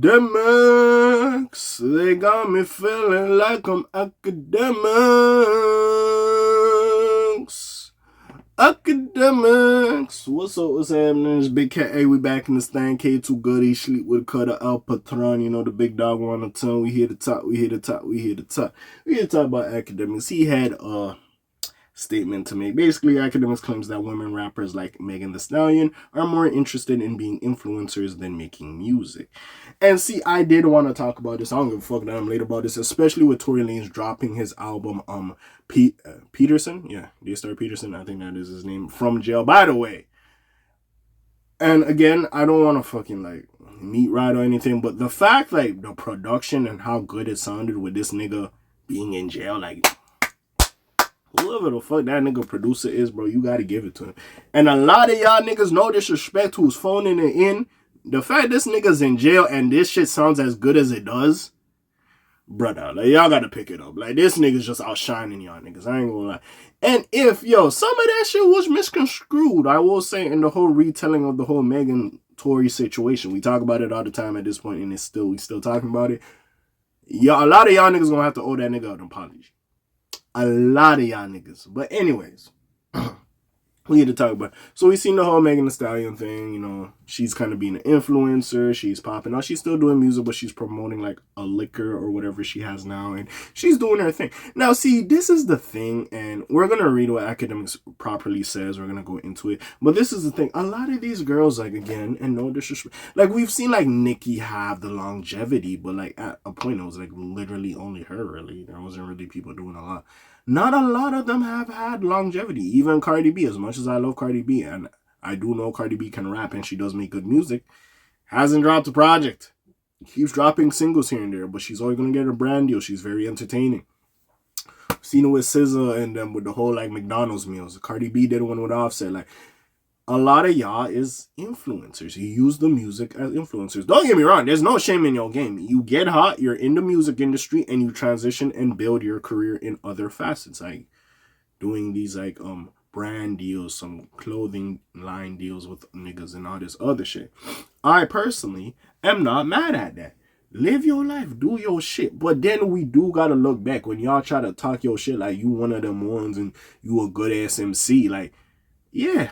Akademiks, they got me feeling like I'm academics. Akademiks. What's up? What's happening? It's Big Cat. Hey, we back in this thing. K2 Goody, sleep with Cutter, El Patron. You know, the big dog on the tongue. We here to talk. We here to talk. We here to talk. We here to talk about Akademiks. He had statement to make. Basically, Akademiks claims that women rappers like Megan Thee Stallion are more interested in being influencers than making music. And see, I did want to talk about this. I don't give a fuck that I'm late about this, especially with Tory Lanez dropping his album, Peterson. Yeah, D-Star Peterson. I think that is his name. From jail, by the way. And again, I don't want to fucking like meat ride or anything, but the fact like the production and how good it sounded with this nigga being in jail, like whoever the fuck that nigga producer is, bro, you gotta give it to him. And a lot of y'all niggas, no disrespect, who's phoning it in. The fact this nigga's in jail and this shit sounds as good as it does, brother, like y'all gotta pick it up. Like this nigga's just outshining y'all niggas. I ain't gonna lie. And if some of that shit was misconstrued, I will say, in the whole retelling of the whole Megan Tory situation. We talk about it all the time at this point, and we still talking about it. Y'all, a lot of y'all niggas gonna have to owe that nigga an apology. A lot of y'all niggas. But anyways, we need to talk about it. So we seen the whole Megan Thee Stallion thing. You know, she's kind of being an influencer. She's popping out. She's still doing music, but she's promoting like a liquor or whatever she has now. And she's doing her thing. Now, see, this is the thing. And we're going to read what Akademiks properly says. We're going to go into it. But this is the thing. A lot of these girls, like, again, and no disrespect, like, we've seen, like, Nicki have the longevity. But, like, at a point, it was, like, literally only her, really. There wasn't really people doing a lot. Not a lot of them have had longevity. Even Cardi B, as much as I love Cardi B, and I do know Cardi B can rap and she does make good music, hasn't dropped a project. Keeps dropping singles here and there, but she's always going to get a brand deal. She's very entertaining. Seen it with SZA and them with the whole, like, McDonald's meals. Cardi B did one with Offset. Like, a lot of y'all is influencers. You use the music as influencers. Don't get me wrong. There's no shame in your game. You get hot, you're in the music industry, and you transition and build your career in other facets. Like doing these like brand deals, some clothing line deals with niggas and all this other shit. I personally am not mad at that. Live your life, do your shit. But then we do gotta look back when y'all try to talk your shit like you one of them ones and you a good ass MC. Like, yeah.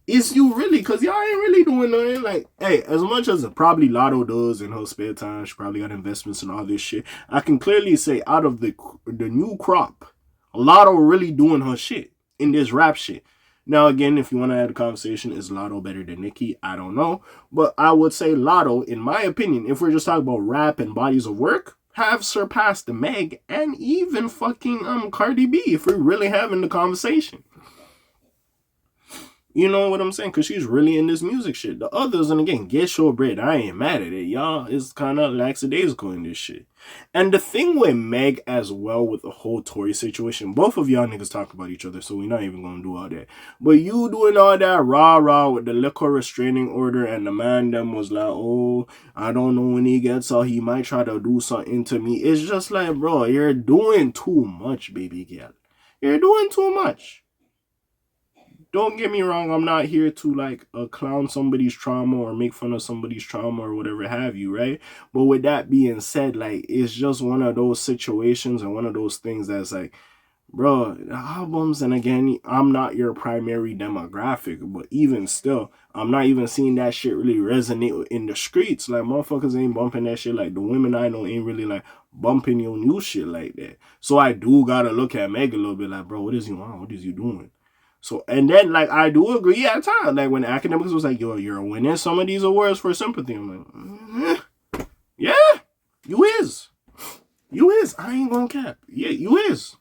Is you really? Because y'all ain't really doing nothing. Like, hey, as much as probably Lotto does in her spare time, she probably got investments and all this shit. I can clearly say out of the new crop, Lotto really doing her shit in this rap shit. Now, again, if you want to add a conversation, is Lotto better than Nicki? I don't know. But I would say Lotto, in my opinion, if we're just talking about rap and bodies of work, have surpassed Meg and even fucking Cardi B, if we're really having the conversation. You know what I'm saying? Because she's really in this music shit. The others, and again, get your bread. I ain't mad at it. Y'all is kind of lackadaisical in this shit. And the thing with Meg as well with the whole Tory situation, both of y'all niggas talk about each other, so we're not even going to do all that. But you doing all that rah-rah with the liquor restraining order, and the man them was like, oh, I don't know when he gets out, he might try to do something to me. It's just like, bro, you're doing too much, baby girl. You're doing too much. Don't get me wrong, I'm not here to like clown somebody's trauma or make fun of somebody's trauma or whatever have you, right? But with that being said, like, it's just one of those situations and one of those things that's like, bro, the albums, and again, I'm not your primary demographic, but even still, I'm not even seeing that shit really resonate in the streets. Like, motherfuckers ain't bumping that shit. Like, the women I know ain't really like bumping your new shit like that. So I do gotta look at Meg a little bit like, bro, what is you on? What is you doing? So, and then, like, I do agree at times. Like, when Akademiks was like, yo, you're winning some of these awards for sympathy. I'm like, yeah, you is. You is. I ain't gonna cap. Yeah, you is.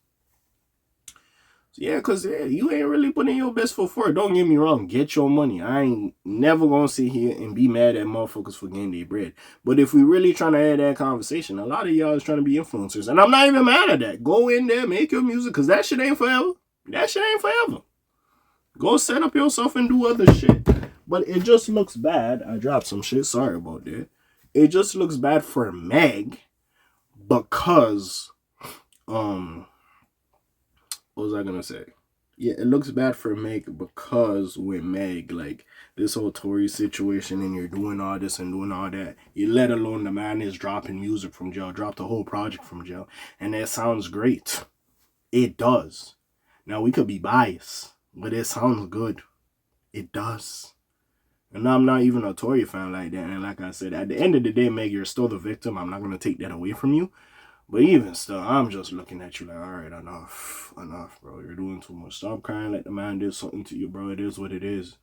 So, yeah, because you ain't really putting your best foot forward. Don't get me wrong. Get your money. I ain't never gonna sit here and be mad at motherfuckers for getting their bread. But if we really trying to have that conversation, a lot of y'all is trying to be influencers. And I'm not even mad at that. Go in there, make your music, because that shit ain't forever. That shit ain't forever. Go set up yourself and do other shit. But it just looks bad. I dropped some shit. Sorry about that. It just looks bad for Meg because, what was I going to say? Yeah, it looks bad for Meg because with Meg, like this whole Tory situation, and you're doing all this and doing all that. You let alone the man is dropping music from jail, dropped the whole project from jail, and that sounds great. It does. Now we could be biased, but it sounds good. It does. And I'm not even a Tory fan like that. And like I said, at the end of the day, Meg, you're still the victim. I'm not gonna take that away from you. But even still, I'm just looking at you like, all right, enough, bro. You're doing too much. Stop crying like the man did something to you, bro. It is what it is.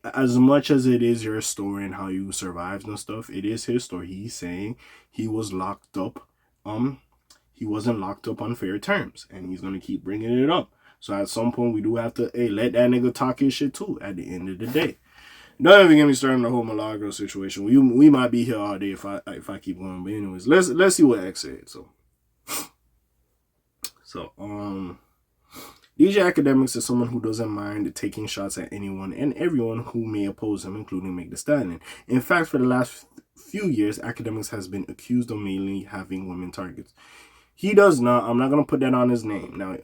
As much as it is your story and how you survived and stuff, it is his story. He's saying he was locked up. He wasn't locked up on fair terms, and he's gonna keep bringing it up. So at some point, we do have to, hey, let that nigga talk his shit too. At the end of the day. Don't even get me started on the whole Milagro situation. We might be here all day if I keep going. But anyways, let's see what X said. So DJ Akademiks is someone who doesn't mind taking shots at anyone and everyone who may oppose him, including Meg Thee Stallion. In fact, for the last few years, Akademiks has been accused of mainly having women targets. He does not. I'm not gonna put that on his name. Now,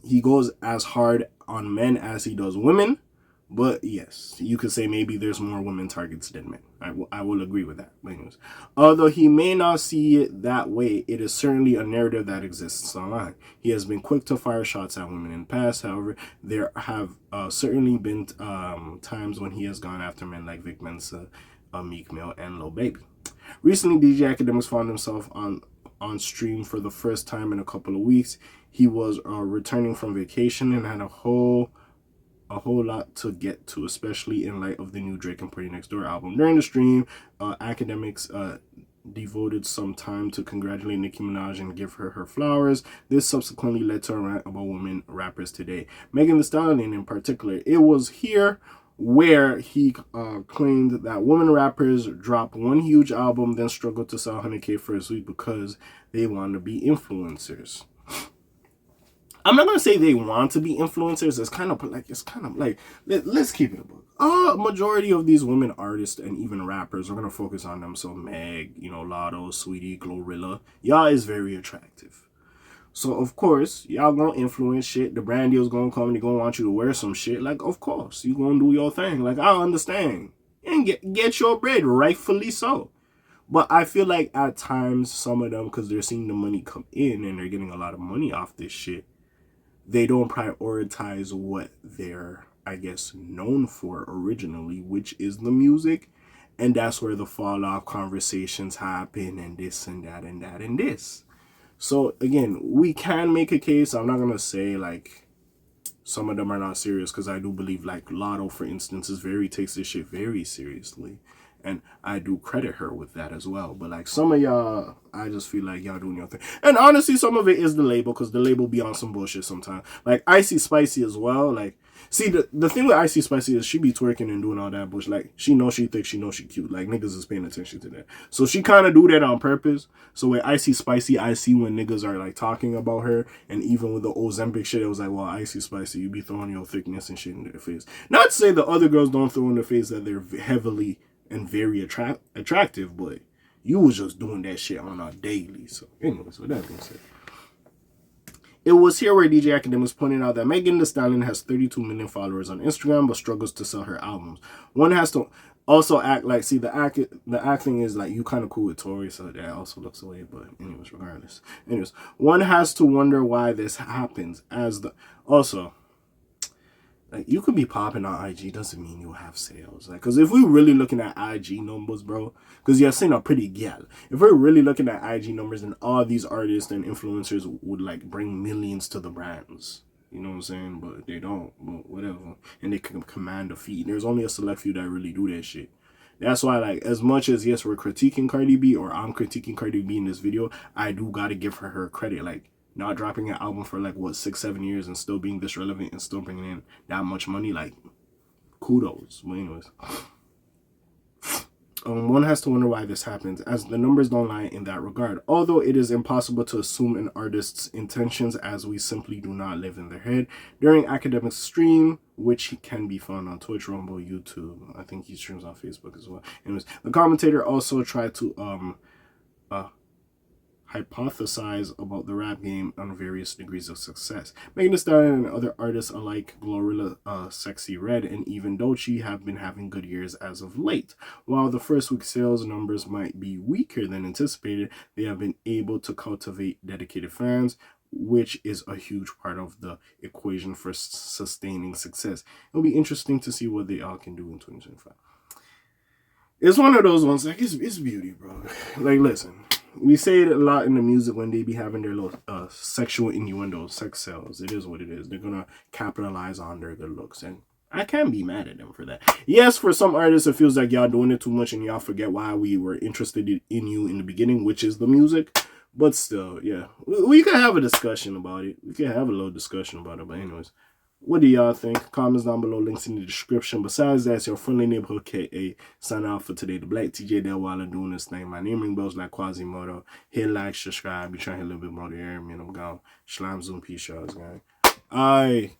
he goes as hard on men as he does women. But yes, you could say maybe there's more women targets than men. I will agree with that. Anyways, although he may not see it that way, it is certainly a narrative that exists online. He has been quick to fire shots at women in the past. However, there have certainly been times when he has gone after men like Vic Mensa, Meek Mill, and Lil Baby. Recently, DJ Akademiks found himself on stream for the first time in a couple of weeks. He was returning from vacation and had a whole lot to get to, especially in light of the new Drake and Party Next Door album. During the stream, Akademiks devoted some time to congratulate Nicki Minaj and give her flowers. This subsequently led to a rant about women rappers today. Megan Thee Stallion in particular. It was here where he claimed that women rappers drop one huge album, then struggle to sell 100K first week because they want to be influencers. I'm not gonna say they want to be influencers. It's kind of like let's keep it a book. Majority of these women artists and even rappers are gonna focus on them. So Meg, Lotto, Sweetie, Glorilla, y'all is very attractive. So of course y'all gonna influence shit. The brand deal's gonna come and they gonna want you to wear some shit. Like of course you gonna do your thing. Like I understand and get your bread, rightfully so. But I feel like at times some of them, because they're seeing the money come in and they're getting a lot of money off this shit, they don't prioritize what they're, I guess, known for originally, which is the music. And that's where the fall off conversations happen and this and that and that and this. So again, we can make a case. I'm not going to say like some of them are not serious, because I do believe like Lotto, for instance, takes this shit very seriously. And I do credit her with that as well. But like some of y'all, I just feel like y'all doing your thing. And honestly, some of it is the label, because the label be on some bullshit sometimes. Like Icy Spicy as well. Like, see, the thing with Icy Spicy is she be twerking and doing all that bullshit. Like, she knows she thick, she knows she cute. Like, niggas is paying attention to that. So she kind of do that on purpose. So with Icy Spicy, I see when niggas are like talking about her. And even with the Ozempic shit, it was like, well, Icy Spicy, you be throwing your thickness and shit in their face. Not to say the other girls don't throw in their face that they're heavily and very attractive, but you was just doing that shit on a daily. So anyways, with that being said, it was here where DJ Akademiks pointed out that Megan Thee Stallion has 32 million followers on Instagram but struggles to sell her albums. One has to also act like, see, the acting is like, you kind of cool with Tory, so that also looks away. But anyways, regardless, one has to wonder why this happens. Also, like, you could be popping on IG, doesn't mean you'll have sales. Like, because if we're really looking at IG numbers, bro, because you're saying a pretty gal. If we're really looking at IG numbers, then all these artists and influencers would, like, bring millions to the brands. You know what I'm saying? But they don't. But whatever. And they can command a fee. There's only a select few that really do that shit. That's why, like, as much as, yes, we're critiquing Cardi B, or I'm critiquing Cardi B in this video, I do got to give her credit. Like, not dropping an album for like what 6-7 years and still being this relevant and still bringing in that much money, like kudos. But anyways, one has to wonder why this happens, as the numbers don't lie in that regard. Although it is impossible to assume an artist's intentions, as we simply do not live in their head. During Akademiks' stream, which can be found on Twitch, Rumble, YouTube, I think he streams on Facebook as well. Anyways, the commentator also tried to hypothesize about the rap game on various degrees of success. Megan Thee Stallion and other artists alike, Glorilla, Sexy Red, and even Doechii have been having good years as of late. While the first week sales numbers might be weaker than anticipated, they have been able to cultivate dedicated fans, which is a huge part of the equation for sustaining success. It'll be interesting to see what they all can do in 2025. It's one of those ones, like, it's beauty, bro. Like, listen, we say it a lot in the music when they be having their little sexual innuendos, sex sales. It is what it is. They're gonna capitalize on their good looks, and I can't be mad at them for that. Yes, for some artists, it feels like y'all doing it too much and y'all forget why we were interested in you in the beginning, which is the music. But still, yeah, we can have a discussion about it. We can have a little discussion about it. But anyways, what do y'all think? Comments down below, links in the description. Besides that, it's your friendly neighborhood K.A. sign out for today. The Black TJ Delweiler doing this thing. My name ring bells like Quasimodo. Hit like, subscribe. Be trying to hit a little bit more to air, man. I'm gone. Shalom, Zoom, peace, y'all, gang. Aye.